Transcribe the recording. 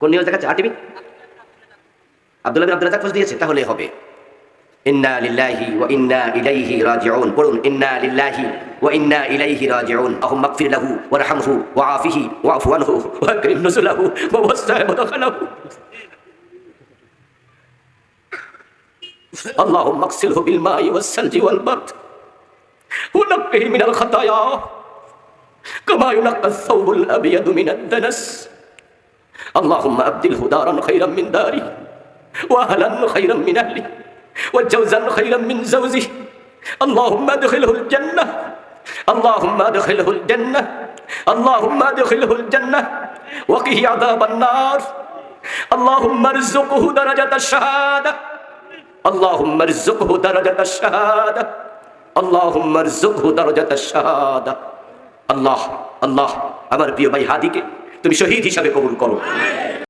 কোন নিউজ দেখাচ্ছে আরটিভি? আব্দুল্লাহ বিন আব্দুল রাজ্জাক খোঁজ দিয়েছে, তাহলে হবে ইন্না লিল্লাহি ওয়া ইন্না ইলাইহি রাজিউন। পড়ুন ইন্না লিল্লাহি ওয়া ইন্না ইলাইহি রাজিউন। আল্লাহুম্মা ইগফির লাহু ওয়ারহামহু ওয়াআফিহি ওয়া'ফু আনহু ওয়া আকরিম নুজুলাহু ওয়া ওয়াসসি' মুদখালাহু। اللهم اغسله بالماء والثلج والبرد ونقه من الخطايا كما ينقى الثوب الأبيض من الدنس. اللهم أبدله دارا خيرا من داره وأهلا خيرا من أهله وجوزا خيرا من زوجه. اللهم ادخله الجنة، اللهم ادخله الجنة، اللهم ادخله الجنة وقه عذاب النار. اللهم ارزقه درجة الشهادة، اللهم ارزقه درجة الشهادة، اللهم ارزقه درجة الشهادة. আল্লাহ আল্লাহ আমার প্রিয় ভাই হাদিকে তুমি শহীদ হিসাবে কবুল করো।